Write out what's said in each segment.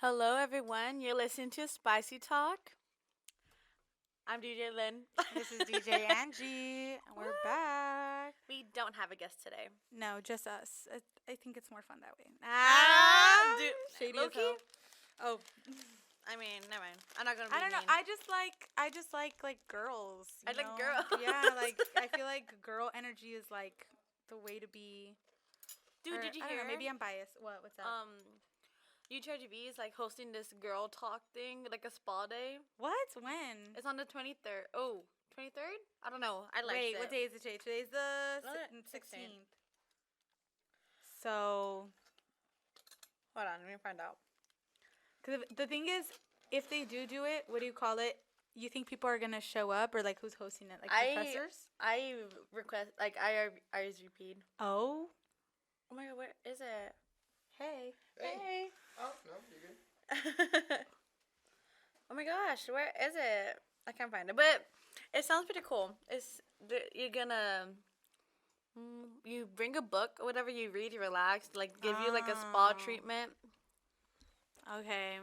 Hello, everyone. You're listening to Spicy Talk. I'm DJ Lynn. This is DJ Angie, and we're back. We don't have a guest today. No, just us. I think it's more fun that way. Dude, Shady low as key? hell. Oh, I mean, never mind. I'm not gonna be I don't know. mean. I just like girls. I you like know? girls. Yeah, like I feel like girl energy is like the way to be. Dude, Or, did you I hear? don't know, maybe I'm biased. What's that? UTRGV is like hosting this girl talk thing, like a spa day. What? When? It's on the 23rd. Oh, 23rd? I don't know. I like Wait, it. what day is it today? Today's the No, 16th. 16th. So, Hold on, let me find out. because the thing is, if they do it, what do you call it? You think people are gonna show up, or like who's hosting it? Like professors? I request, like, I RSVP'd. Oh, Oh my god, where is it? hey. Hey. Oh, no, you're good. Oh my gosh, where is it? I can't find it, but it sounds pretty cool. You're gonna you bring a book or whatever, you read, you relax, like give you like a spa Oh. treatment. Okay.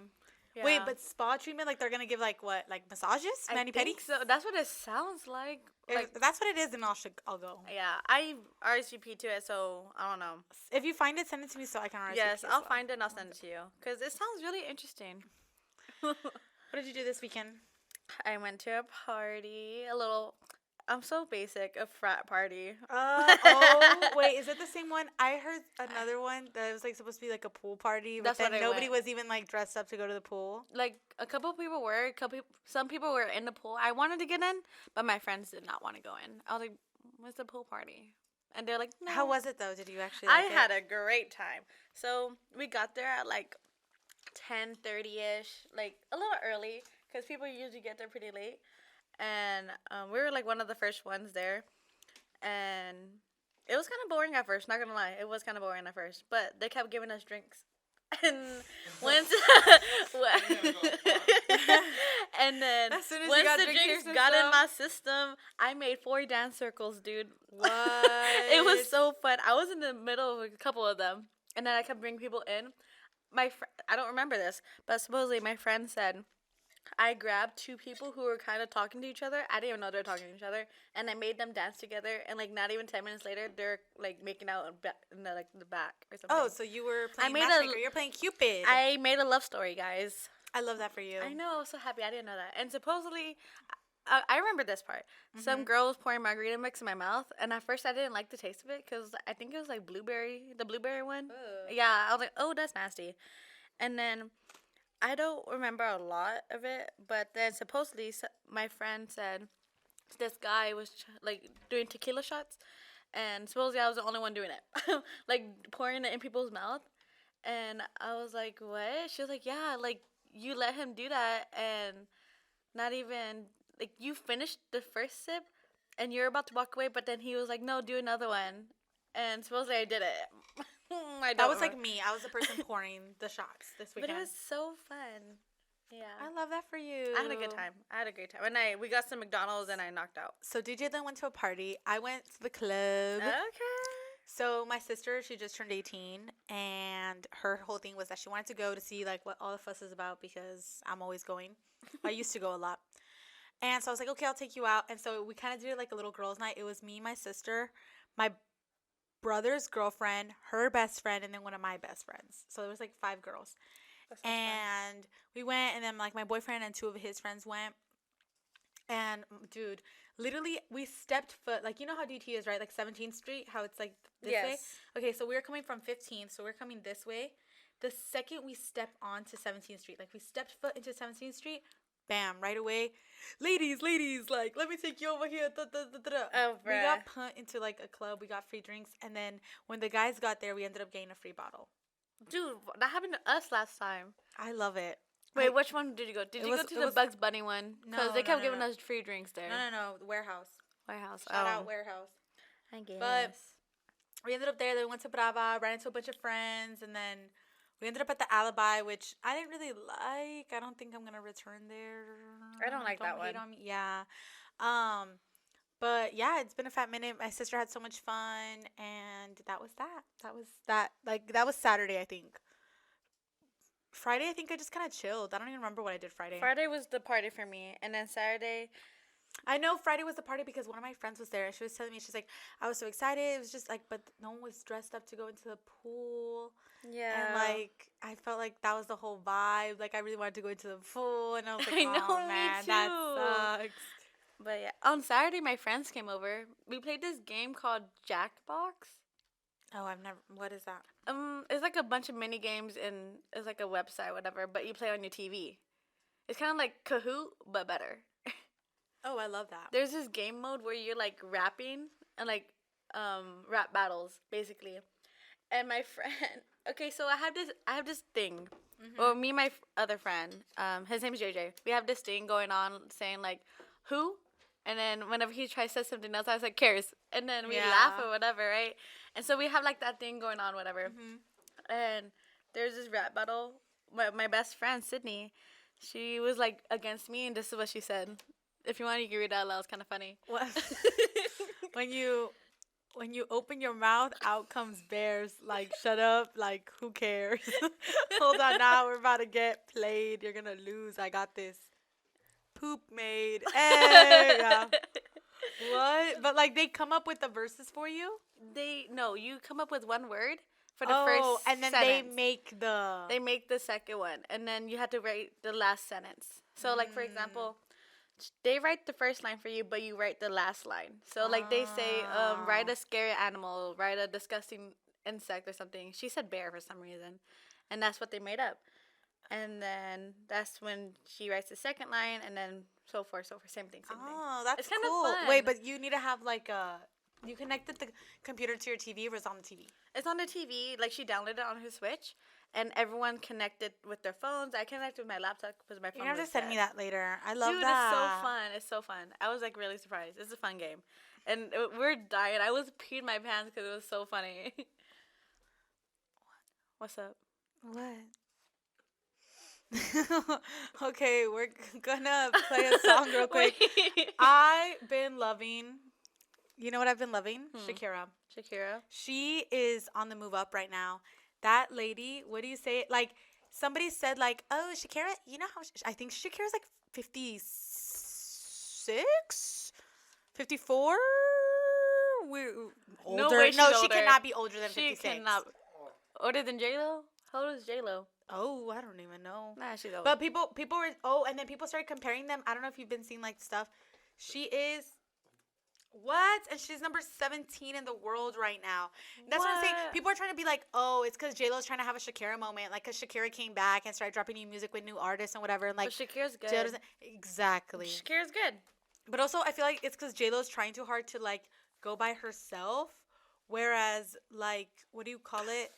Yeah. Wait, but spa treatment? Like they're gonna give like what? Like massages, I mani think pedis? so. That's what it sounds like. If that's what it is, then I'll go. Yeah, I RSVP to it, so I don't know. If you find it, send it to me so I can RSVP. Yes, as I'll well. find it and I'll send it to you because it sounds really interesting. What did you do this weekend? I went to a party, a little. I'm so basic, a frat party. Oh, wait, is it the same one? I heard another one that was like supposed to be like a pool party, but That's what then I nobody went. was even like dressed up to go to the pool. Like a couple of people were, some people were in the pool. I wanted to get in, but my friends did not want to go in. I was like, "What's the pool party?" And they're like, "No." How was it though? Did you actually? I Like had it? a great time. So we got there at like 10:30 ish, like a little early, because people usually get there pretty late. And we were like one of the first ones there, and it was kind of boring at first. Not gonna lie, it was kind of boring at first, but they kept giving us drinks. And once, and then As soon as you once got the drinks in your drinks got in system? my system, I made 4 dance circles, dude. What? It was so fun. I was in the middle of a couple of them, and then I kept bringing people in. I don't remember this, but supposedly my friend said I grabbed 2 people who were kind of talking to each other. I didn't even know they were talking to each other, and I made them dance together. And like not even 10 minutes later, they're like making out in the the back or something. Oh, so you were playing made a- matchmaker. You're playing Cupid. I made a love story, guys. I love that for you. I know, I was so happy. I didn't know that. And supposedly, I remember this part. Mm-hmm. Some girl was pouring margarita mix in my mouth, and at first I didn't like the taste of it because I think it was like the blueberry one. Ugh. Yeah, I was like, oh, that's nasty. And then I don't remember a lot of it, but then supposedly my friend said this guy was like doing tequila shots, and supposedly I was the only one doing it, like pouring it in people's mouth. And I was like, what? She was like, yeah, like you let him do that, and not even like you finished the first sip, and you're about to walk away, but then he was like, no, do another one, and supposedly I did it. I That don't was like remember. me. I was the person pouring the shots this But weekend. it was so fun. Yeah. I love that for you. I had a good time. I had a great time. And we got some McDonald's and I knocked out. So DJ then went to a party. I went to the club. Okay. So my sister, she just turned 18, and her whole thing was that she wanted to go to see like what all the fuss is about because I'm always going. I used to go a lot. And so I was like, okay, I'll take you out. And so we kind of did like a little girls' night. It was me, my sister, my brother's girlfriend, her best friend, and then one of my best friends. So there was like 5 girls. That sounds fun. And we went, and then like my boyfriend and 2 of his friends went. And dude, literally we stepped foot, like you know how DT is, right? Like 17th Street, how it's like this way. Yes. Okay, so we were coming from 15th, so we're coming this way. The second we step onto 17th Street, like we stepped foot into 17th Street, bam, right away. Ladies, like let me take you over here. Da, da, da, da, da. Oh, We bruh. got put into like a club. We got free drinks, and then when the guys got there, we ended up getting a free bottle. Dude, that happened to us last time. I love it. Wait, I- which one did you go? Did It you was- go to it the was- Bugs Bunny one? Because No, they no, kept no, giving no. us free drinks there. No, the warehouse. Warehouse. Shout out warehouse. I guess. But we ended up there. Then we went to Brava, ran into a bunch of friends, and then we ended up at the Alibi, which I didn't really like. I don't think I'm gonna return there. I don't like that hate one. on me. Yeah. But yeah, it's been a fat minute. My sister had so much fun, and that was that. That was that. Like that was Saturday, I think. Friday, I think I just kind of chilled. I don't even remember what I did Friday. Friday was the party for me, and then Saturday. I know Friday was the party because one of my friends was there. She was telling me, she's like, I was so excited. It was just like, but no one was dressed up to go into the pool. Yeah. And like, I felt like that was the whole vibe. Like, I really wanted to go into the pool. And I was like, I know, oh, me man, too. that sucks. But yeah, on Saturday my friends came over. We played this game called Jackbox. Oh, I've never, what is that? It's like a bunch of mini games and it's like a website, whatever. But you play on your TV. It's kind of like Kahoot, but better. Oh, I love that. There's this game mode where you're like rapping and like rap battles basically. And my friend, okay, so I have this thing. Well, me and my other friend, his name's JJ. We have this thing going on saying like, who? And then whenever he tries to say something else, I was like, cares. And then we laugh or whatever, right? And so we have like that thing going on, whatever. And there's this rap battle. My best friend, Sydney, she was like against me, and this is what she said. If you want, you can read it out loud. It's kind of funny. What? when you open your mouth, out comes bears. Like, shut up. Like, who cares? Hold on now. We're about to get played. You're going to lose. I got this. Poop made. Hey, yeah. What? But, like, they come up with the verses for you? No, you come up with one word for the first and then sentence. they make the second one, and then you have to write the last sentence. So, like, for example, they write the first line for you, but you write the last line. So, like, they say, write a scary animal, write a disgusting insect or something. She said bear for some reason, and that's what they made up. And then that's when she writes the second line, and then so forth, same thing, same thing. Oh, that's It's kinda cool. fun. Wait, but you need to have, like, you connected the computer to your TV, or is it on the TV? It's on the TV. Like, she downloaded it on her Switch, and everyone connected with their phones. I connected with my laptop because my phone You're going to was have to send me dead. that later. I love Dude, that. it's so fun. It's so fun. I was, like, really surprised. It's a fun game. And we're dying. I was peeing my pants because it was so funny. What's up? What? Okay, we're gonna play a song real quick. Wait. I've been loving, you know what I've been loving? Shakira. Shakira. She is on the move up right now. That lady, what do you say? Like, somebody said, like, oh, Shakira, you know how, I think Shakira's like 56? 54? Older. way she's No, she older. cannot be older than She 56. cannot. Older than J-Lo? How old is J-Lo? Oh, I don't even know. Nah, she's old. But people were, and then people started comparing them. I don't know if you've been seeing like stuff. She is what? And she's number 17 in the world right now. That's what I'm saying. What? People are trying to be like, oh, it's because J-Lo's trying to have a Shakira moment. Like, because Shakira came back and started dropping new music with new artists and whatever. And like, but Shakira's good. J-Lo doesn't, exactly. Shakira's good. But also, I feel like it's because J-Lo's trying too hard to like go by herself. Whereas, like, what do you call it?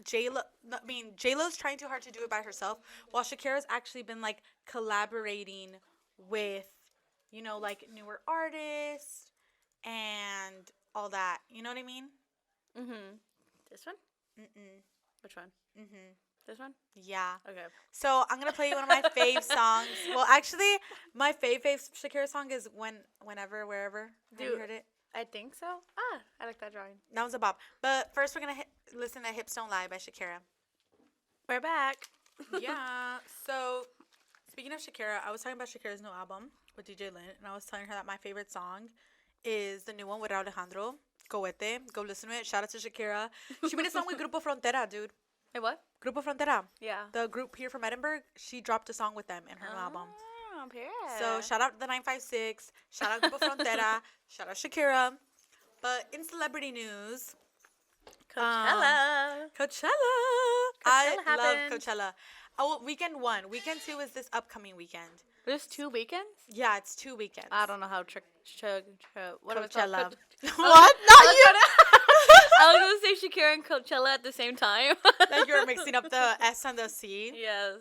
J-Lo's trying too hard to do it by herself, while Shakira's actually been like collaborating with, you know, like newer artists and all that. You know what I mean? This one? Mm-mm. Which one? Mm-hmm. This one? Yeah. Okay. So I'm gonna play you one of my fave songs. Well, actually, my fave Shakira song is Whenever, Wherever. Have you Dude. heard it? I think so. Ah, I like that drawing. That was a bop. But first, we're gonna listen to Hips Don't Lie by Shakira. We're back. Yeah. So, speaking of Shakira, I was talking about Shakira's new album with DJ Lynn, and I was telling her that my favorite song is the new one with Alejandro, Cohete. Go listen to it. Shout out to Shakira. She made a song with Grupo Frontera, dude. Hey, what? Grupo Frontera. Yeah. The group here from Edinburgh, she dropped a song with them in her new album. Oh, period. So, shout out to the 956. Shout out Grupo Frontera. Shout out Shakira. But in celebrity news, Coachella. Coachella. I love happened. Coachella. Oh, weekend 1. Weekend 2 is this upcoming weekend. There's 2 weekends? Yeah, it's 2 weekends. I don't know how what am I Coachella. called? What? Not you. I was gonna say Shakira and Coachella at the same time. Like you're mixing up the S and the C. Yes.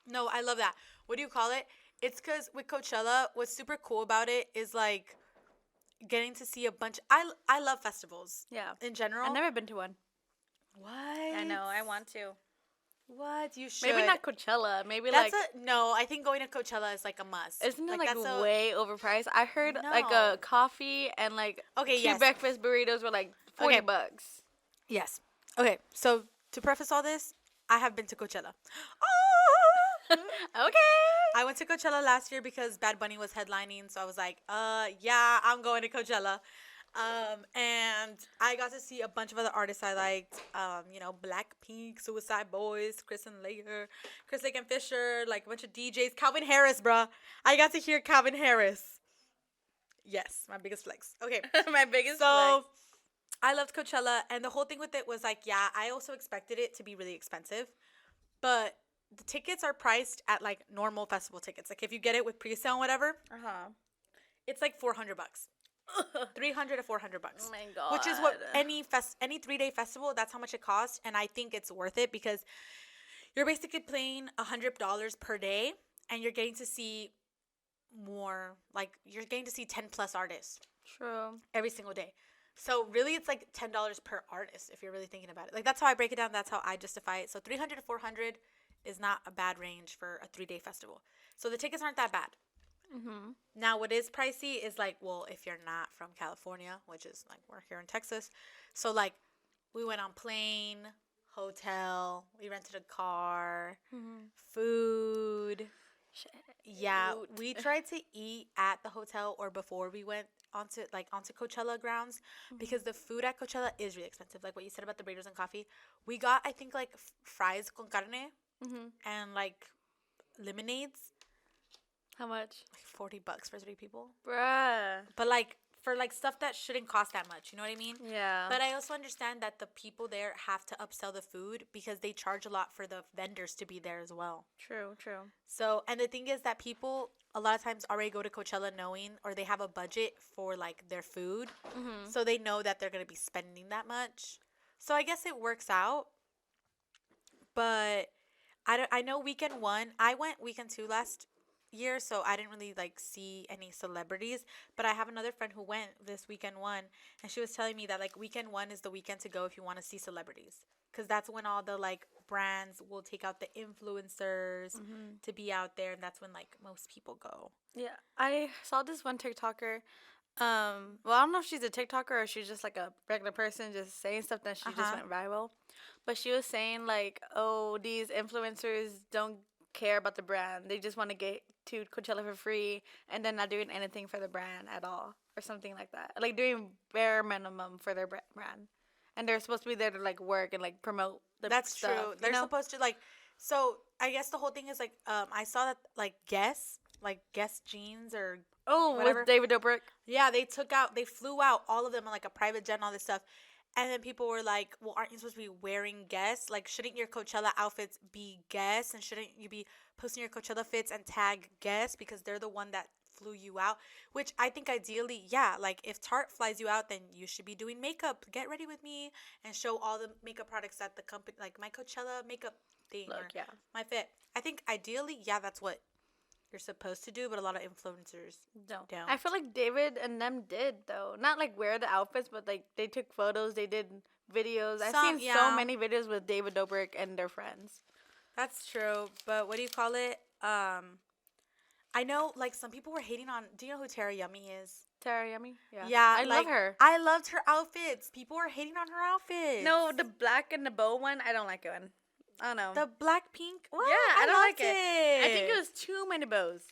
No, I love that. What do you call it? It's because with Coachella, what's super cool about it is like getting to see a bunch. I love festivals. Yeah. In general. I've never been to one. What? I know. I want to. What? You should. Maybe not Coachella. Maybe That's like. no. I think going to Coachella is like a must. Isn't it like that's a- way overpriced? I heard like No. a coffee and like Okay, two yes. breakfast burritos were like $40. Yes. Okay. So to preface all this, I have been to Coachella. Okay. I went to Coachella last year because Bad Bunny was headlining, so I was like, yeah, I'm going to Coachella. And I got to see a bunch of other artists I liked. Blackpink, Suicide Boys, Chris Lake and Fisher, like a bunch of DJs. Calvin Harris, bruh. I got to hear Calvin Harris. Yes, my biggest flex. Okay. My biggest So flex. I loved Coachella, and the whole thing with it was like, yeah, I also expected it to be really expensive, but the tickets are priced at like normal festival tickets. Like if you get it with pre-sale and whatever, Uh-huh. it's like $400, $300 to $400. Oh my god. Which is what any 3-day festival, that's how much it costs, and I think it's worth it because you're basically paying $100 per day, and you're getting to see more. Like you're getting to see 10 plus artists True. every single day. So really, it's like $10 per artist if you're really thinking about it. Like that's how I break it down. That's how I justify it. So 300 to 400 is not a bad range for a 3-day festival. So the tickets aren't that bad. Mhm. Now, what is pricey is like, well, if you're not from California, which is like we're here in Texas, so like we went on plane, hotel, we rented a car, Mhm. food. Shit. Yeah, Food. we tried to eat at the hotel or before we went onto Coachella grounds because the food at Coachella is really expensive. Like what you said about the burritos and coffee, we got I think like fries con carne Mhm. and like lemonades, How much? like $40 for 3 people. Bruh. But like for like stuff that shouldn't cost that much, you know what I mean? Yeah. But I also understand that the people there have to upsell the food because they charge a lot for the vendors to be there as well. True. So, and the thing is that people a lot of times already go to Coachella knowing or they have a budget for like their food. Mhm. So they know that they're going to be spending that much. So I guess it works out. But I know weekend 1, I went weekend 2 last year, so I didn't really like see any celebrities, but I have another friend who went this weekend 1, and she was telling me that like weekend 1 is the weekend to go if you want to see celebrities, because that's when all the like brands will take out the influencers to be out there, and that's when like most people go. Yeah. I saw this one TikToker. Well, I don't know if she's a TikToker or she's just like a regular person just saying stuff that she just Uh-huh. went viral. But she was saying like, oh, these influencers don't care about the brand. They just want to get to Coachella for free and then not doing anything for the brand at all or something like that. Like doing bare minimum for their brand. And they're supposed to be there to like work and like promote the That's stuff, true. you They're know? supposed to like. So I guess the whole thing is like, I saw that like Guess jeans or Oh, whatever. with David Dobrik. yeah, they flew out all of them on like a private jet and all this stuff. And then people were like, well, aren't you supposed to be wearing Guess? Like, shouldn't your Coachella outfits be Guess? And shouldn't you be posting your Coachella fits and tag Guess because they're the one that flew you out? Which I think ideally, yeah, like if Tarte flies you out, then you should be doing makeup. Get ready with me and show all the makeup products that the company, like my Coachella makeup thing or Look, yeah. my fit. I think ideally, yeah, that's what you're supposed to do, but a lot of influencers Don't. don't. I feel like David and them did though. Not like wear the outfits, but like they took photos, they did videos. I've Some, seen yeah. so many videos with David Dobrik and their friends. That's true, but what do you call it? I know, like, some people were hating on. Do you know who Tara Yummy is? Tara Yummy? Yeah. Yeah, I love her. I loved her outfits. People were hating on her outfits. No, the black and the bow one, I don't like it one. I don't know. the Blackpink. What? yeah, I don't like loved it. I think it was too many bows.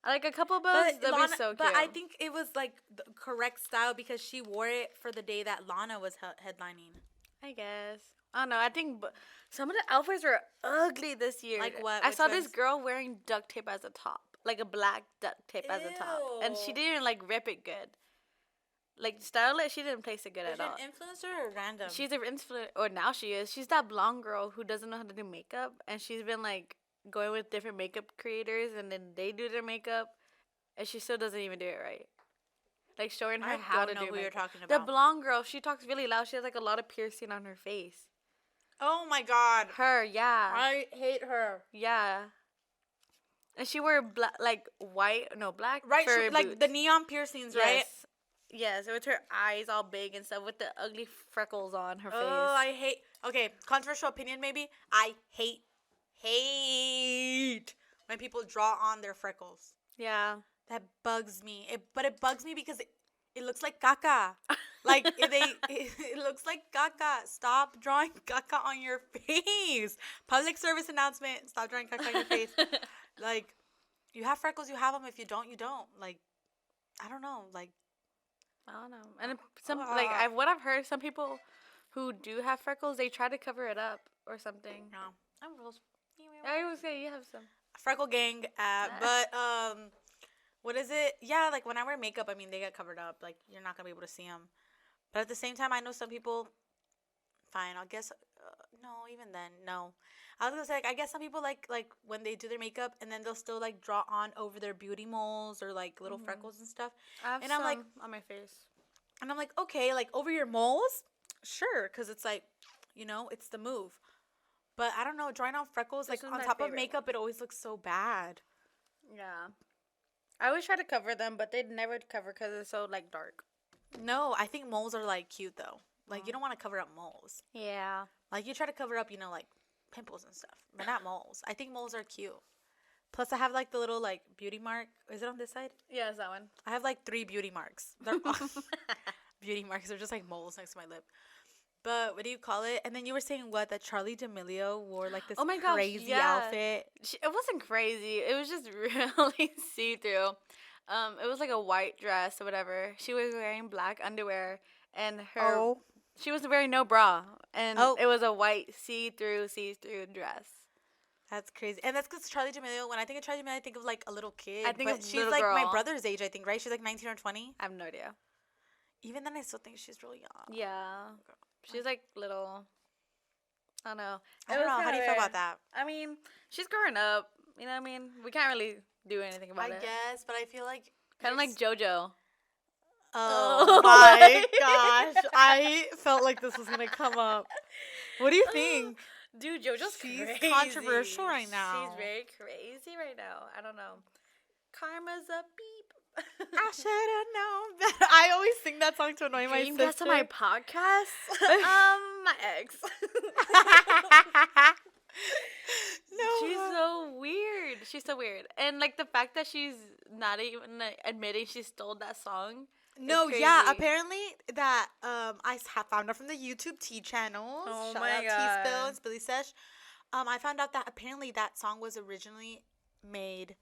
I like a couple bows, But that'd Lana, be so cute. but I think it was like the correct style because she wore it for the day that Lana was headlining. I guess. I don't know. I think some of the outfits were ugly this year. Like what? I Which saw this ones? girl wearing duct tape as a top, like a black duct tape as a top, and she Ew. didn't like rip it good. Like style it, she didn't place it good Is at she all. an influencer or random? She's an influencer, or now she is. She's that blonde girl who doesn't know how to do makeup, and she's been like going with different makeup creators, and then they do their makeup, and she still doesn't even do it right. Like showing her I how don't to know do who you're makeup. talking The about. blonde girl, she talks really loud. She has like a lot of piercing on her face. Oh my god. Her, yeah. I hate her. Yeah. And she wore black, like white, no black. Right, fur like the boots. neon piercings, right? Yes. Yes, with her eyes all big and stuff, with the ugly freckles on her face. Oh, I hate. Okay, controversial opinion maybe. I hate when people draw on their freckles. Yeah. That bugs me. But it bugs me because it looks like caca. Like it looks like caca. Stop drawing caca on your face. Public service announcement. Stop drawing caca on your face. Like, you have freckles, you have them. If you don't, you don't. Like, I don't know. Like, I don't know. And some like what I've heard, some people who do have freckles, they try to cover it up or something. no, I'm real. I always say you have some. Freckle gang. But what is it? Yeah, like when I wear makeup, I mean they get covered up. Like you're not gonna be able to see them. But at the same time, I know some people. Fine, I guess. No, even then, no. I was gonna say, like, I guess some people like when they do their makeup and then they'll still like draw on over their beauty moles or like little freckles and stuff. I have And I'm like, on my face. And I'm like, okay, like over your moles, sure, because it's like, it's the move. But I don't know, drawing on freckles This like is on my top of favorite makeup, it always looks so bad. Yeah. I always try to cover them, but they'd never cover because it's so like dark. No, I think moles are like cute though. Like you don't want to cover up moles. Yeah. Like you try to cover up, like pimples and stuff, but not moles. I think moles are cute. Plus, I have like the little like beauty mark. Is it on this side? Yeah, it's that one. I have like 3 beauty marks. They're all beauty marks. They're just like moles next to my lip. But what do you call it? And then you were saying what? That Charlie D'Amelio wore like this Oh my gosh, crazy yeah. outfit. It wasn't crazy. It was just really see-through. It was like a white dress or whatever. She was wearing black underwear, and she was wearing no bra, and it was a white see-through dress. That's crazy. And that's because Charlie D'Amelio, when I think of Charlie D'Amelio, I think of like a little kid. I think but of she's little like my girl. brother's age, I think, right? She's like 19 or 20. I have no idea. Even then, I still think she's really young. Yeah. She's like little. I don't know. I don't know. How do you feel about that? I mean, she's growing up. You know what I mean? We can't really do anything about it. I guess, but I feel like Kind of like JoJo. Oh my gosh. I felt like this was going to come up. What do you think? Dude, JoJo's She's crazy. controversial right now. She's very crazy right now. I don't know. Karma's a beep. I should have known better. I always sing that song to annoy my Dream sister. guest on my podcast? My ex. No. She's so weird. She's so weird. And like the fact that she's not even admitting she stole that song. No, is yeah, crazy. apparently that found out from the YouTube T channels. Oh Shout my out God. T-Spill and Spilly Sesh. I found out that apparently that song was originally made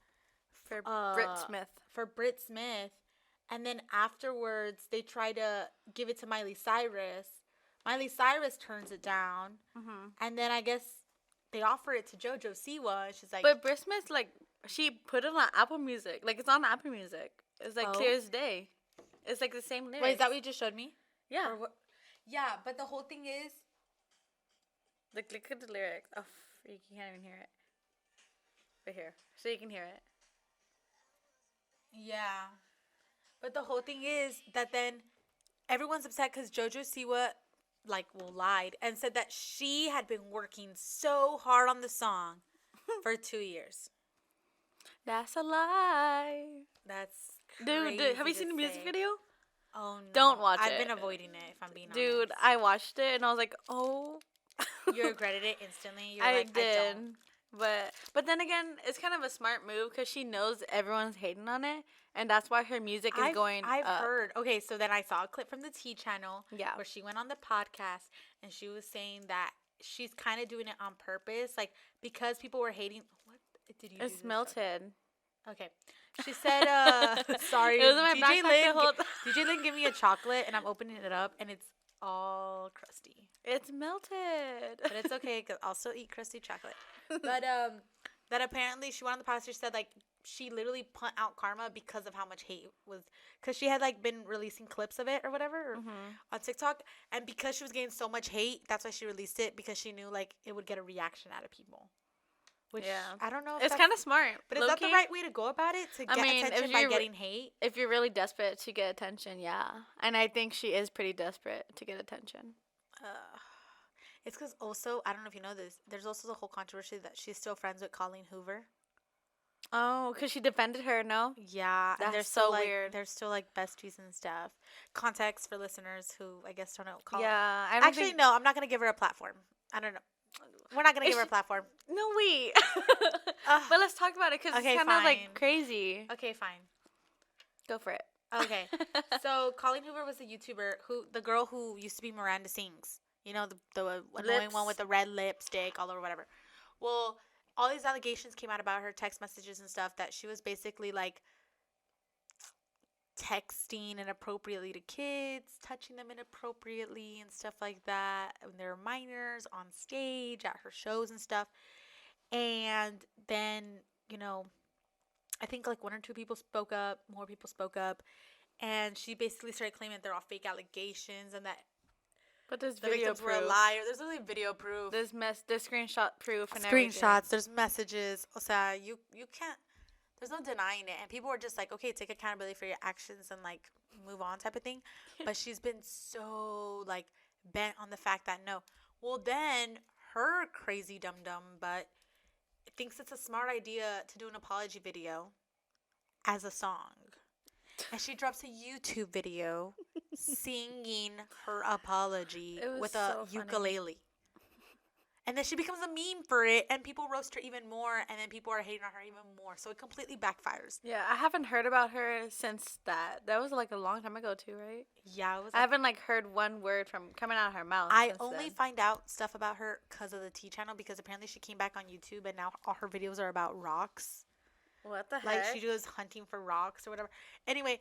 For Britt Smith. for Britt Smith, and then afterwards they try to give it to Miley Cyrus. Miley Cyrus turns it down, and then I guess they offer it to JoJo Siwa, and she's like, But Britt Smith, like, she put it on Apple Music. Like, it's on Apple Music. It's like clear as day. It's like the same lyrics. wait, is that what you just showed me? Yeah. Or what? Yeah, but the whole thing is, Like, look at the lyrics. Oh, you can't even hear it. Right here. So you can hear it. yeah, but the whole thing is that then everyone's upset because JoJo Siwa lied and said that she had been working so hard on the song for 2 years. That's a lie. That's Dude, crazy have you to seen the music say. video? Oh no! Don't watch I've it. been avoiding it. If I'm being Dude, honest. I watched it and I was like, oh. You regretted it instantly. You're I like, did. I don't. But then again, it's kind of a smart move because she knows everyone's hating on it, and that's why her music is going I've up. heard. Okay, so then I saw a clip from the T channel Yeah. where she went on the podcast and she was saying that she's kind of doing it on purpose, like because people were hating. What did you? do It's this melted. up? Okay, she said, "Sorry, It was in my DJ backpack Lynn. the whole DJ Lynn, give me a chocolate, and I'm opening it up, and it's all crusty." It's melted. But it's okay because I'll still eat crusty chocolate. But that apparently she went on the podcast. She said like she literally put out Karma because of how much hate was, because she had like been releasing clips of it or whatever on TikTok, and because she was getting so much hate, that's why she released it, because she knew like it would get a reaction out of people. Which Yeah. I don't know. If It's that's- kind of smart. But is that the low-key. right way to go about it, to I get mean, if attention by you're- getting hate? If you're really desperate to get attention, yeah. And I think she is pretty desperate to get attention. It's because also, I don't know if you know this, there's also the whole controversy that she's still friends with Colleen Hoover. Oh, because she defended her, no? Yeah, and That's they're so still, like, weird. They're still like besties and stuff. Context for listeners who I guess don't know. Yeah. I don't Actually, think... no, I'm not gonna give her a platform. I don't know. We're not gonna Is give her a she- platform. No, wait. Ugh. But let's talk about it because Okay, it's kind of fine. like crazy. Okay, fine. Go for it. Okay. So Colleen Hoover was a YouTuber the girl who used to be Miranda Sings. You know, the annoying one Lips. with the red lipstick all over whatever. Well, all these allegations came out about her text messages and stuff that she was basically like texting inappropriately to kids, touching them inappropriately and stuff like that when they're minors on stage at her shows and stuff. And then, you know, I think like one or two people spoke up, more people spoke up, and she basically started claiming that they're all fake allegations and that But there's the video victims were a proof. liar. There's really video proof. There's screenshot proof and everything. Screenshots, there's messages. O sea, you can't, there's no denying it. And people were just like, okay, take accountability for your actions and like move on type of thing. But she's been so like bent on the fact that no. Well, then her crazy dum dum butt thinks it's a smart idea to do an apology video as a song. And she drops a YouTube video singing her apology It was with a so funny. ukulele. And then she becomes a meme for it, and people roast her even more, and then people are hating on her even more. So it completely backfires. Yeah, I haven't heard about her since that. That was like a long time ago too, right? Yeah, it was. I haven't like heard one word from coming out of her mouth. I since only then. find out stuff about her because of the T channel, because apparently she came back on YouTube, and now all her videos are about rocks. What the heck? Like she goes hunting for rocks or whatever. Anyway,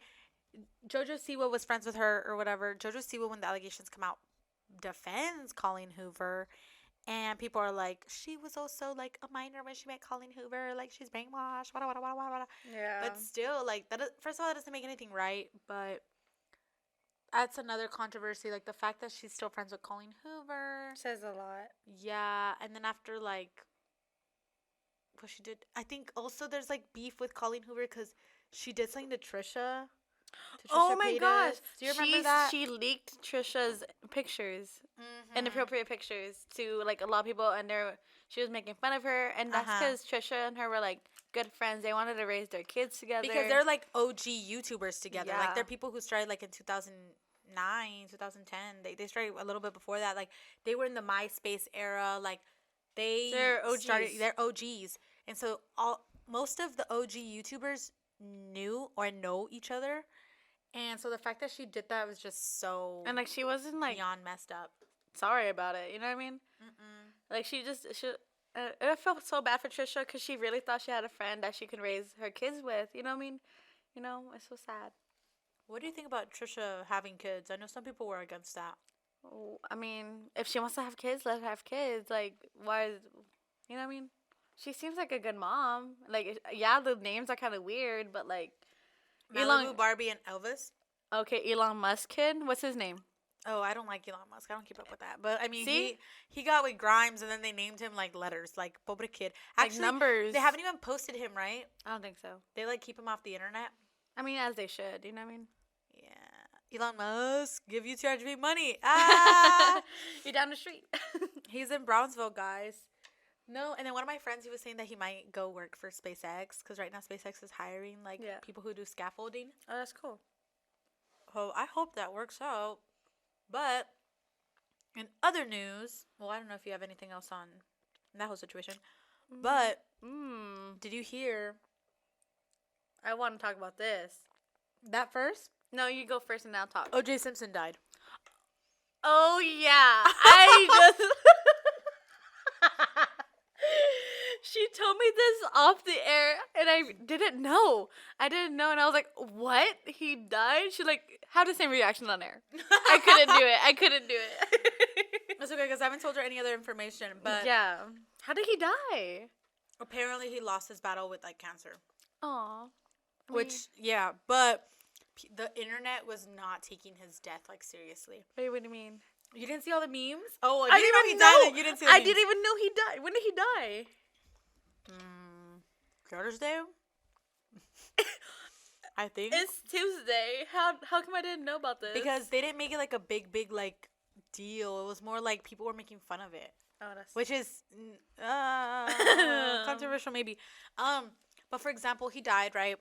Jojo Siwa was friends with her or whatever. Jojo Siwa, when the allegations come out, defends Colleen Hoover. And people are like, she was also like a minor when she met Colleen Hoover. Like she's brainwashed. Wada, wada, wada, wada, wada. Yeah. But still, like that. First of all, that doesn't make anything right. But that's another controversy. Like the fact that she's still friends with Colleen Hoover. says a lot. Yeah. And then after like what she did, I think also there's like beef with Colleen Hoover because she did something to Trisha. Oh my gosh! Do you remember that? She leaked Trisha's pictures, Mhm. inappropriate pictures, to like a lot of people, and she was making fun of her, and that's Uh-huh. because Trisha and her were like good friends. They wanted to raise their kids together Because they're like OG YouTubers together. Like Yeah. they're people who started like in 2009, 2010. They started a little bit before that. Like they were in the MySpace era. Like They're OGs. They're OGs. And so most of the OG YouTubers knew or know each other. And so the fact that she did that was just so and like she wasn't like beyond messed up. sorry about it. You know what I mean? Mm-mm. Like she. I felt so bad for Trisha because she really thought she had a friend that she could raise her kids with. You know what I mean? You know, it's so sad. What do you think about Trisha having kids? I know some people were against that. Oh, I mean, if she wants to have kids, let her have kids. Like, why is, you know what I mean? She seems like a good mom. Like, yeah, the names are kind of weird, but like, Malibu, Barbie, and Elvis. okay, Elon Musk kid. What's his name? Oh, I don't like Elon Musk. I don't keep up with that. But I mean, See? he got with Grimes, and then they named him like letters, like pobre kid. Like Actually, numbers. they haven't even posted him, right? I don't think so. They like keep him off the internet. I mean, as they should. You know what I mean? Yeah, Elon Musk, give you TRGV money. Ah, You're down the street. he's in Brownsville, guys. No, and then one of my friends, he was saying that he might go work for SpaceX because right now SpaceX is hiring like Yeah. people who do scaffolding. Oh, that's cool. Oh, I hope that works out. But in other news, well, I don't know if you have anything else on that whole situation. But did you hear I want to talk about this. that first? No, you go first and I'll talk. O.J. Simpson died. Oh yeah, I just. She told me this off the air, and I didn't know. I didn't know, and I was like, "What? He died?" She like had the same reaction on air. I couldn't do it. That's okay because I haven't told her any other information. But yeah, how did he die? apparently he lost his battle with like cancer. Aw. Which yeah, but the internet was not taking his death like seriously. Wait, what do you mean? You didn't see all the memes? Oh, I you didn't he even died. know. And you didn't see the I memes. didn't even know he died. When did he die? Thursday? I think. It's Tuesday. How come I didn't know about this? Because they didn't make it like a big like deal. It was more like people were making fun of it, oh, that's which is controversial maybe. But for example, he died, right?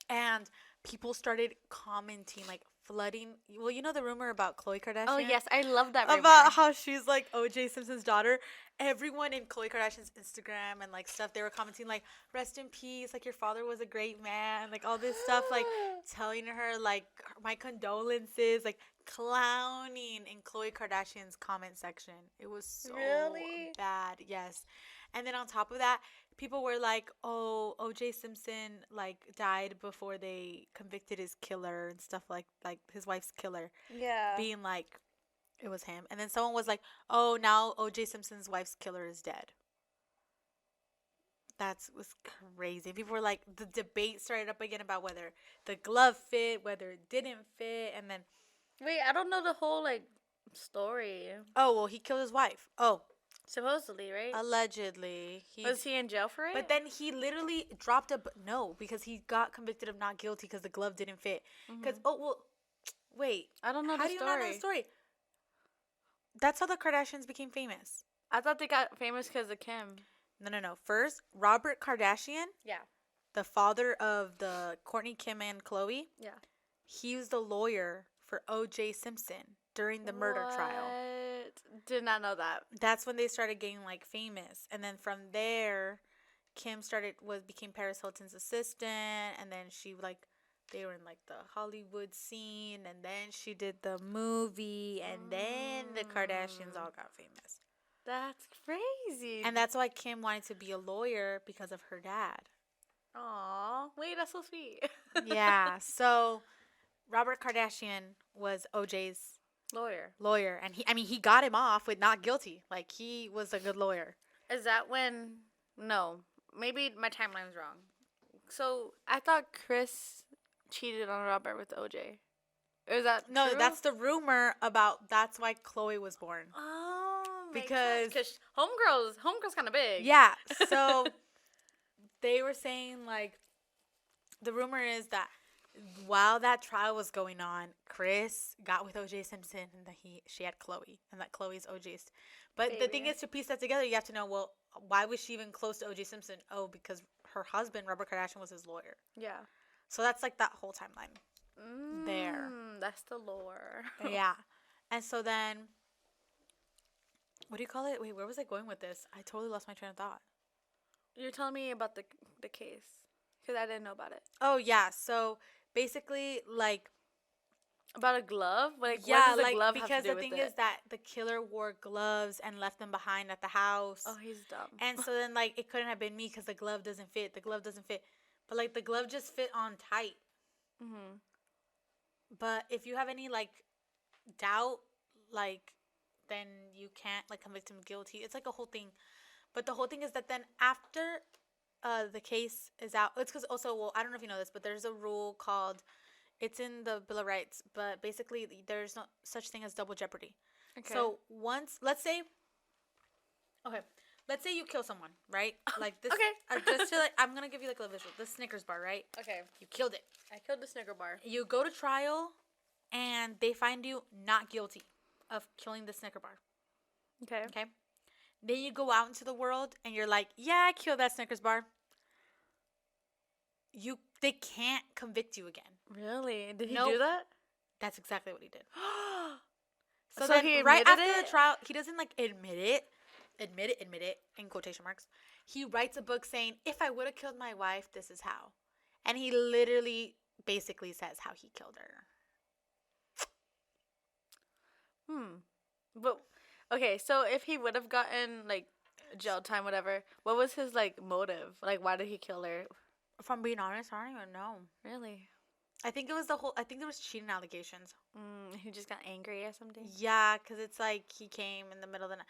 And people started commenting like flooding. Well, you know the rumor about Khloe Kardashian? Oh yes, I love that rumor. About how she's like OJ Simpson's daughter. Everyone in Khloe Kardashian's Instagram and like stuff, they were commenting like, "Rest in peace, like your father was a great man," like all this stuff, like telling her like my condolences, like clowning in Khloe Kardashian's comment section. It was so Really? bad, yes. And then on top of that, people were like, "Oh, OJ Simpson like died before they convicted his killer and stuff like his wife's killer." Yeah. Being like it was him. And then someone was like, "Oh, now OJ Simpson's wife's killer is dead." That was crazy. People were like, the debate started up again about whether the glove fit, whether it didn't fit, and then Wait, I don't know the whole like story. oh well, he killed his wife. Oh, Supposedly, right? allegedly. Was he in jail for it? But then he literally dropped no, because he got convicted of not guilty because the glove didn't fit. Because oh well, wait, I don't know how the do you story. not know the story? That's how the Kardashians became famous. I thought they got famous because of Kim. No. First, Robert Kardashian, Yeah. the father of the Kourtney, Kim, and Khloe, Yeah. he was the lawyer for O.J. Simpson during the murder trial. What? Did not know that. That's when they started getting like famous, and then from there, Kim became Paris Hilton's assistant, and then she like they were in like the Hollywood scene, and then she did the movie, and then the Kardashians all got famous. That's crazy. And that's why Kim wanted to be a lawyer because of her dad. Aw, wait, that's so sweet. Yeah. So Robert Kardashian was OJ's Lawyer. lawyer, and he got him off with not guilty. Like he was a good lawyer. Is that when? No, maybe my timeline's wrong. So I thought Chris cheated on Robert with OJ. Is that No, true? that's the rumor about that's why Chloe was born. Oh, Because- because homegirl's kind of big. Yeah. So they were saying like the rumor is that while that trial was going on, Chris got with OJ Simpson and that she had Chloe and that Chloe's OJ's. But the thing Baby. is, to piece that together, you have to know, well, why was she even close to OJ Simpson? Oh, because her husband, Robert Kardashian, was his lawyer. Yeah. So that's like that whole timeline. There. That's the lore. Yeah. And so then, what do you call it? Wait, where was I going with this? I totally lost my train of thought. You're telling me about the case because I didn't know about it. Oh, yeah. So basically, like, About a glove? Like, yeah, what does a like, glove because have to the do thing with it? is that the killer wore gloves and left them behind at the house. Oh, he's dumb. And so then, like, it couldn't have been me because the glove doesn't fit. The glove doesn't fit. But, like, the glove just fit on tight. Mhm. But if you have any, like, doubt, like, then you can't, like, convict him guilty. It's, like, a whole thing. But the whole thing is that then after the case is out, it's because also, well, I don't know if you know this, but there's a rule called, it's in the Bill of Rights, but basically there's no such thing as double jeopardy. Okay. So once, let's say you kill someone, right? Like this. Okay. Just to like, I'm gonna give you like a visual. The Snickers bar, right? okay, You killed it. I killed the Snicker bar. You go to trial, and they find you not guilty of killing the Snicker bar. Okay. Okay. Then you go out into the world, and you're like, yeah, I killed that Snickers bar. They can't convict you again. Really? Did he Nope. do that? That's exactly what he did. So then he right admitted after it? the trial, he doesn't like admit it in quotation marks. He writes a book saying, "If I would have killed my wife, this is how," and he literally basically says how he killed her. But okay, so if he would have gotten like jail time, whatever, what was his like motive? Like, why did he kill her? If I'm being honest, I don't even know. Really? I think there was cheating allegations. He just got angry or something. Yeah, because it's like he came in the middle of the night.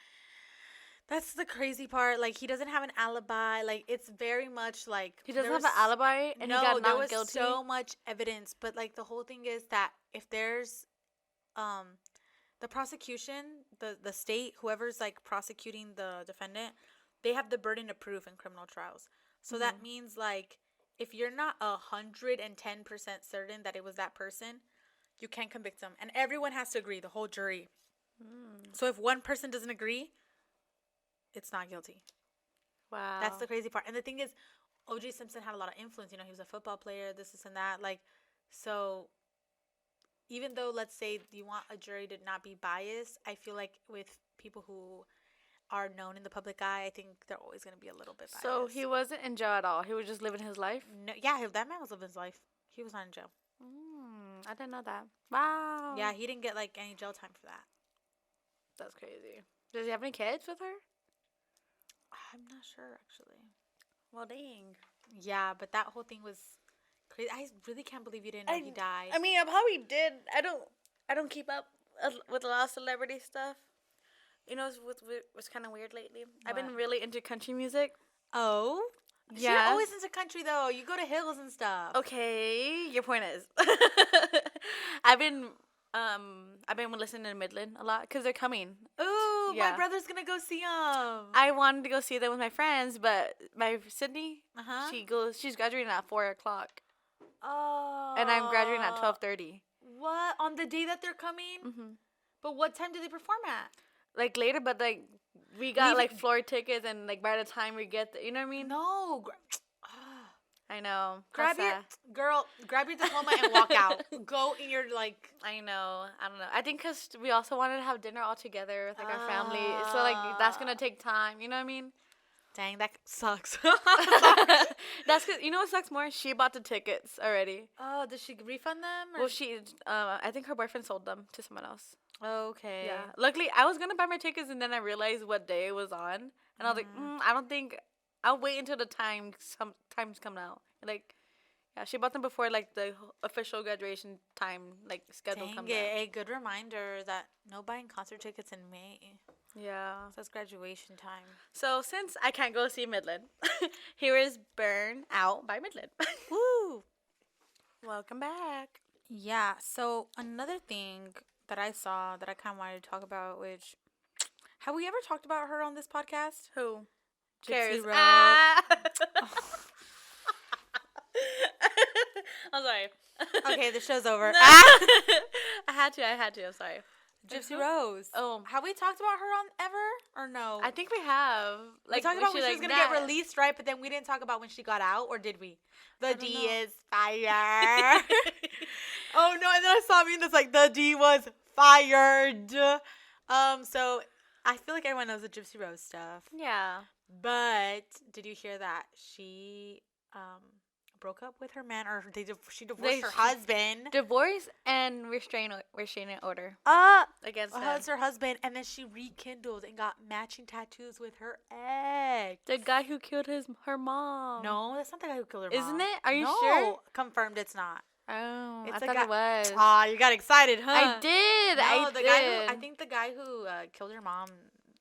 That's the crazy part. Like, he doesn't have an alibi. Like, it's very much like He doesn't there have an was- alibi, and no, he got there not was guilty. so much evidence, but like the whole thing is that if there's, the prosecution, the state, whoever's like prosecuting the defendant, they have the burden of proof in criminal trials. So that means like if you're not 110% certain that it was that person, you can't convict them, and everyone has to agree, the whole jury. So if one person doesn't agree, it's not guilty. Wow. That's the crazy part. And the thing is, O.J. Simpson had a lot of influence. You know, he was a football player, this and that. Like, so even though, let's say, you want a jury to not be biased, I feel like with people who are known in the public eye, I think they're always going to be a little bit biased. So he wasn't in jail at all. He was just living his life. No, yeah, that man was living his life. He was not in jail. I didn't know that. Wow. Yeah, he didn't get like any jail time for that. That's crazy. Does he have any kids with her? I'm not sure actually. Well, dang. Yeah, but that whole thing was crazy. I really can't believe you didn't know he died. I mean, I probably did. I don't keep up with a lot of celebrity stuff. You know what's kind of weird lately? I've been What? really into country music. Oh, Yeah. You're always into country though. You go to hills and stuff. Okay, your point is, I've been listening to Midland a lot because they're coming. Ooh, Yeah. my brother's gonna go see him. I wanted to go see them with my friends, but my Sydney, Uh-huh. she's graduating at 4:00, Oh. and I'm graduating at 12:30. What? On the day that they're coming? Mm-hmm. But what time do they perform at? Like later, but like we got Leave like it- floor tickets, and like by the time we get there, you know what I mean? No. I know. Grab That's your sad. grab your diploma and walk out. Go in your like. I know. I don't know. I think because we also wanted to have dinner all together with like our family, so like that's gonna take time. You know what I mean? Dang, that sucks. That's cause you know what sucks more? She bought the tickets already. Oh, did she refund them? Or? Well, I think her boyfriend sold them to someone else. Okay. Yeah. Luckily, I was gonna buy my tickets, and then I realized what day it was on, and I was like, I don't think I'll wait until the times come out. Like, yeah, she bought them before like the official graduation time like schedule Dang comes it! out. A good reminder that no buying concert tickets in May. Yeah. So that's graduation time. So since I can't go see Midland, here is "Burn Out" by Midland. Woo! Welcome back. Yeah. So another thing that I saw that I kind of wanted to talk about, which have we ever talked about her on this podcast? Who Gypsy cares? Rose. Ah! I'm sorry. Okay, the show's over. No. Ah! I had to. I'm sorry. Gypsy Who? Rose. Oh, Have we talked about her on ever or no? I think we have. we talked when about when she was gonna that- get released, right? But then we didn't talk about when she got out, or did we? The don't D know. is fire. Oh no! And then I saw a meme that's like the D was fired. So I feel like everyone knows the Gypsy Rose stuff. Yeah. But did you hear that she broke up with her man, or she divorced her husband? Divorce and restraining order against them. Her husband, and then she rekindled and got matching tattoos with her ex. The guy who killed her mom. No, that's not the guy who killed her mom. Isn't it? Are you No, sure? Confirmed, it's not. Oh, It's I a thought guy- it was. Ah, you got excited, huh? I did. No, I the did. guy who I think the guy who killed her mom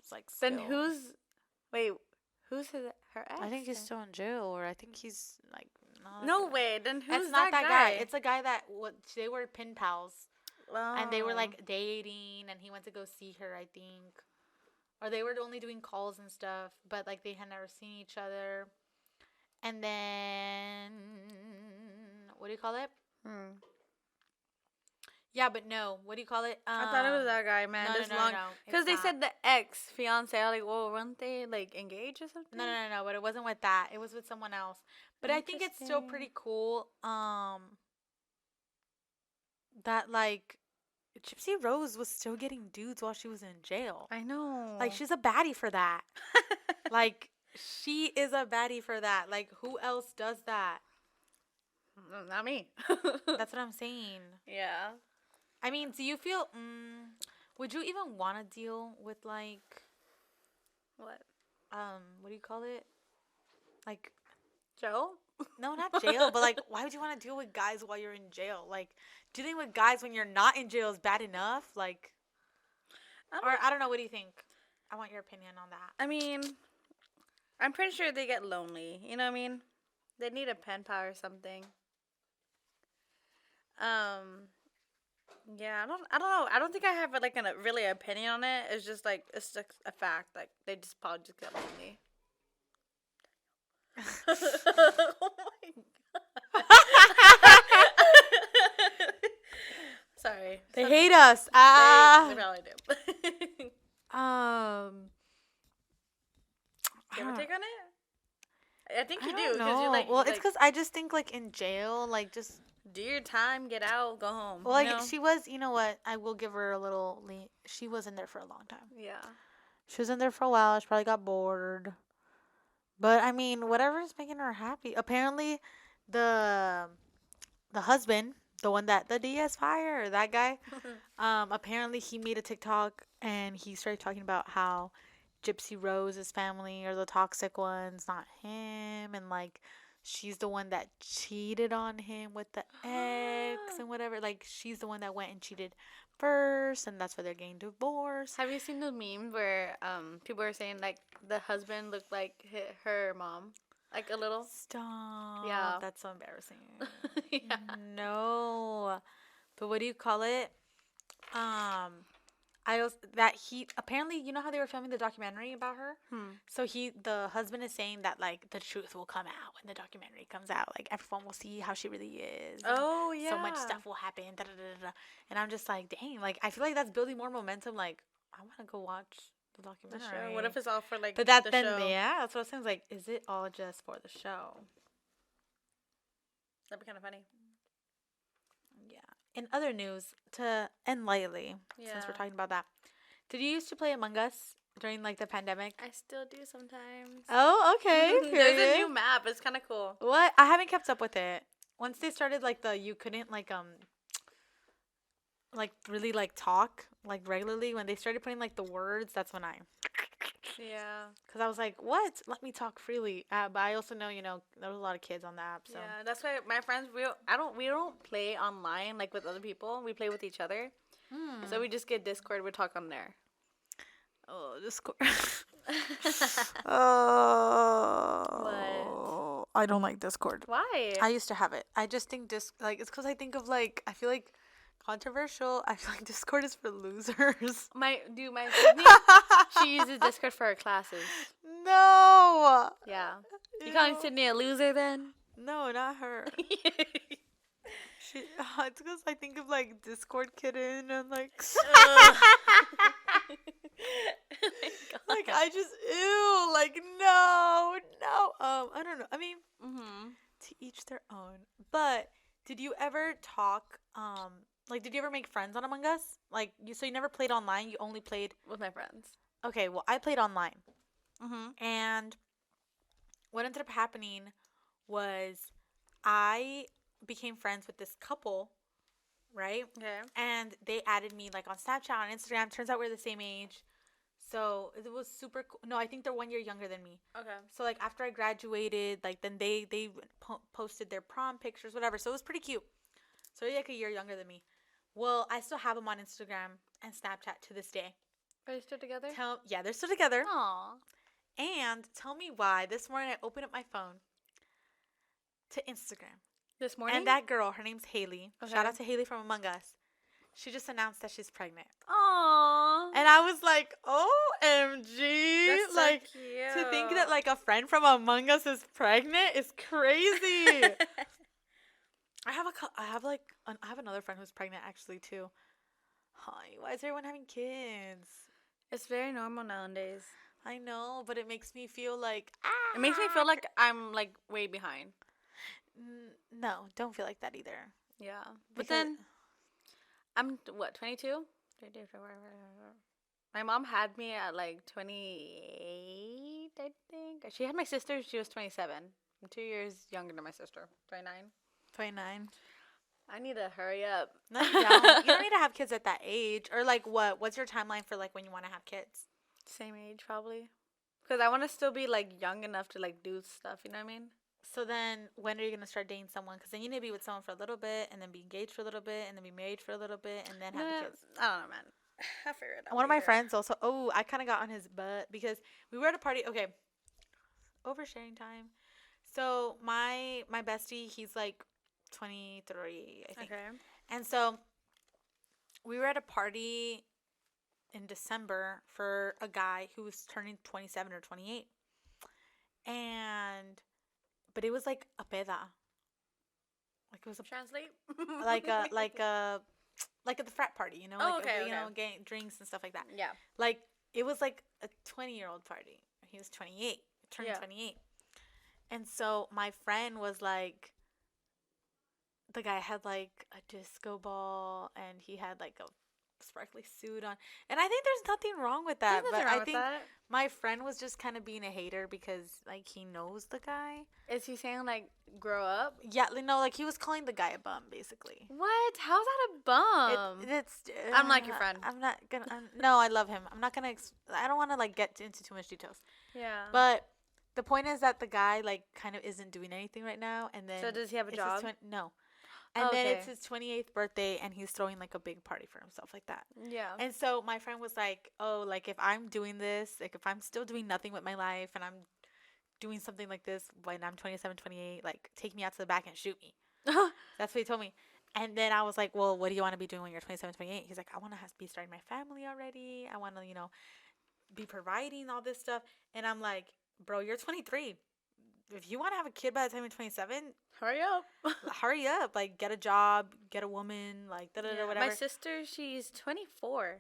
is like. Then still- who's her ex? I think he's then? still in jail, or I think he's like. No way. Then who's It's not that guy. guy? It's a guy that they were pen pals, and they were Oh. like dating, and he went to go see her, I think, or they were only doing calls and stuff, but like they had never seen each other. And then what do you call it? Hmm. Yeah, but no. What do you call it? I thought it was that guy, man. no, This no, long. no, Because it's they not. said the ex fiance. I was like, well, weren't they like engaged or something? No, but it wasn't with that. It was with someone else. But I think it's still pretty cool. That like Gypsy Rose was still getting dudes while she was in jail. I know. Like she's a baddie for that. Like she is a baddie for that. Like who else does that? Not me. That's what I'm saying. yeah. I mean, do you feel? Would you even want to deal with like What? what do you call it? Like Joe? no, not jail, but like why would you want to deal with guys while you're in jail? Like dealing with guys when you're not in jail is bad enough. Like I don't know. What do you think? I want your opinion on that. I mean, I'm pretty sure they get lonely. You know what I mean? They need a pen pal or something. Yeah, I don't know. I don't think I have like a really opinion on it. It's just like it's just a fact. Like they just probably just get lonely. Oh my god. Sorry. They Some- hate us. They Ah. probably do. You You have a take on it? I think you I do. don't 'Cause know. you're like, well, you it's because I just think like in jail, like just do your time, get out, go home. Well, like you know? she was, you know what? I will give her a little. She was in there for a long time. Yeah. She was in there for a while. She probably got bored. But I mean, whatever is making her happy. Apparently, the the husband, the one that the DS fire, that guy, apparently he made a TikTok and he started talking about how Gypsy Rose's family are the toxic ones, not him, and like she's the one that cheated on him with the ex and whatever. Like she's the one that went and cheated first, and that's why they're getting divorced. Have you seen the meme where people are saying like the husband looked like her mom, like a little? Stop. Yeah. That's so embarrassing. Yeah. No. But what do you call it? I was that he apparently, you know how they were filming the documentary about her? So the husband is saying that like the truth will come out when the documentary comes out. Like everyone will see how she really is. and Oh yeah. So much stuff will happen. Da, da, da, da, da. And I'm just like, dang, like I feel like that's building more momentum. Like I want to go watch the The documentary. show. What if it's all for like But that the then show? yeah, that's what it sounds like. Is it all just for the show? That'd be kind of funny. Yeah. In other news, to end lightly, since we're Yeah. talking about that, did you used to play Among Us during like the pandemic? I still do sometimes. Oh, okay. There's a period. new map. It's kind of cool. What? I haven't kept up with it. Once they started like you couldn't like really like talk like regularly. When they started putting like the words, that's when Yeah. because I was like, what? Let me talk freely. But I also know there was a lot of kids on the app, so Yeah. That's why my friends we don't play online like with other people. We play with each other. So we just get Discord. We talk on there. oh, Discord. Oh, I don't like Discord. Why? I used to have it. I just think it's because I think of like I feel like controversial. I feel like Discord is for losers. my Sydney, she uses Discord for her classes. No. Yeah. You calling Ew. Sydney a loser then? No, not her. She. It's because I think of like Discord kitten and like. Like I just like no. I don't know. I mean, to each their own. But did you ever talk? Like, did you ever make friends on Among Us? Like, so you never played online. You only played. With my friends. Okay, well, I played online, Mm-hmm. and what ended up happening was I became friends with this couple, right? Okay. And they added me like on Snapchat, on Instagram. Turns out we're the same age. So it was super cool. No, I think they're 1 year younger than me. Okay. So like after I graduated, like then they posted their prom pictures, whatever. So it was pretty cute. So they're like a year younger than me. Well, I still have them on Instagram and Snapchat to this day. Are you still together? Yeah, they're still together. Aw. And tell me why this morning I opened up my phone to Instagram. This morning? And that girl, her name's Haley. Okay. Shout out to Haley from Among Us. She just announced that she's pregnant. Aww. And I was like, OMG. That's so like, cute. to think that, like, a friend from Among Us is pregnant is crazy. I have another friend who's pregnant, actually, too. Hi, why is everyone having kids? It's very normal nowadays. I know, but it makes me feel like, It makes me feel like I'm like way behind. No, don't feel like that either. Yeah. But Because- then I'm what, 22? My mom had me at like 28, I think. She had my sister, she was 27. I'm 2 years younger than my sister. 29. 29. I need to hurry up. No, you don't. You don't need to have kids at that age. Or, like, what? What's your timeline for, like, when you want to have kids? Same age probably. Because I want to still be like young enough to like do stuff, you know what I mean? So then, when are you going to start dating someone? Because then you need to be with someone for a little bit, and then be engaged for a little bit, and then be married for a little bit, and then have the kids. I don't know, man. I'll figure it out. One of my later. friends also, I kind of got on his butt because we were at a party. Okay, oversharing time. So my bestie, he's like 23, I think. Okay. And so we were at a party in December for a guy who was turning 27 or 28. But it was like a peda. Like it was Translate. like at the frat party, you know, Oh, like okay, you know, okay. getting drinks and stuff like that. Yeah. Like it was like a 20-year-old party. He was 28, turned Yeah. 28. And so my friend was like, the guy had like a disco ball and he had like a sparkly suit on. And I think there's nothing wrong with that. There's But nothing wrong I with think that. my friend was just kind of being a hater because like he knows the guy. Is he saying like grow up? Yeah, no, like he was calling the guy a bum basically. What? How's that a bum? It's I'm like your friend. I'm not gonna. No, I love him. I'm not gonna. I don't want to like get into too much details. Yeah. But the point is that the guy like kind of isn't doing anything right now, and then So does he have a it's his job? No, and then it's Okay. his 28th birthday, and he's throwing like a big party for himself like that. Yeah. And so my friend was like, "Oh, like if I'm doing this, like if I'm still doing nothing with my life, and I'm doing something like this when I'm 27, 28, like take me out to the back and shoot me." That's what he told me. And then I was like, well, what do you want to be doing when you're 27, 28? He's like, I want to be starting my family already. I want to, be providing all this stuff. And I'm like, bro, you're 23. If you want to have a kid by the time you're 27, Hurry up. hurry up. Like, get a job, get a woman, like, Yeah. whatever. My sister, she's 24.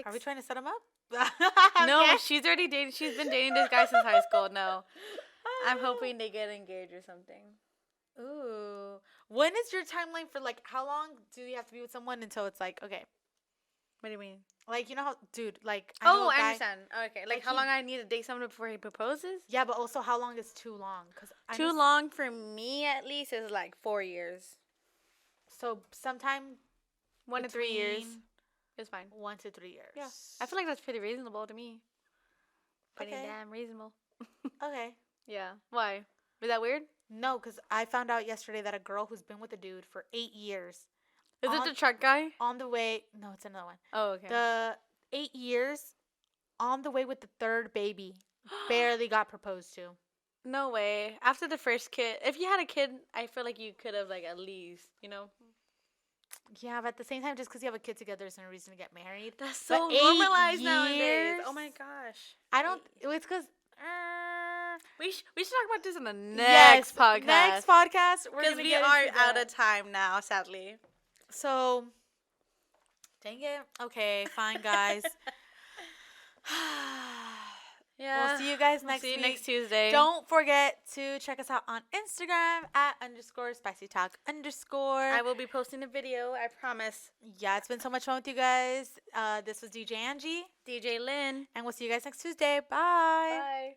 Are we trying to set him up? No, Okay. she's already dating. She's been dating this guy since high school. No, I'm hoping they get engaged or something. Ooh. When is your timeline for, like, how long do you have to be with someone until it's like, okay. What do you mean? Like, you know how, dude, like, I know Oh, a I guy- understand. Okay, like like how he- long I need to date someone before he proposes? Yeah, but also how long is too long? Cause I Too know long for me, at least, is like 4 years. So sometime 1 to 3 years between is fine. 1 to 3 years. Yeah, I feel like that's pretty reasonable to me. Pretty Okay. damn reasonable. Okay. Yeah. Why? Is that weird? No, because I found out yesterday that a girl who's been with a dude for 8 years Is it On- the truck guy? on the way. No, it's another one. Oh, okay. The 8 years on the way with the third baby barely got proposed to. No way. After the first kid, if you had a kid, I feel like you could have like at least, Yeah, but at the same time, just because you have a kid together isn't a reason to get married. That's But so 8 normalized nowadays. years? Oh my gosh. I don't. It's because. We should talk about this in the next podcast. Next podcast. We're Because gonna we get are into out that. of time now, sadly. So, dang it. Okay, fine, guys. Yeah. We'll see you guys We'll next see you week. next Tuesday. Don't forget to check us out on Instagram @_spicytalk_. I will be posting a video, I promise. Yeah, it's been so much fun with you guys. This was DJ Angie, DJ Lynn. and we'll see you guys next Tuesday. Bye. Bye.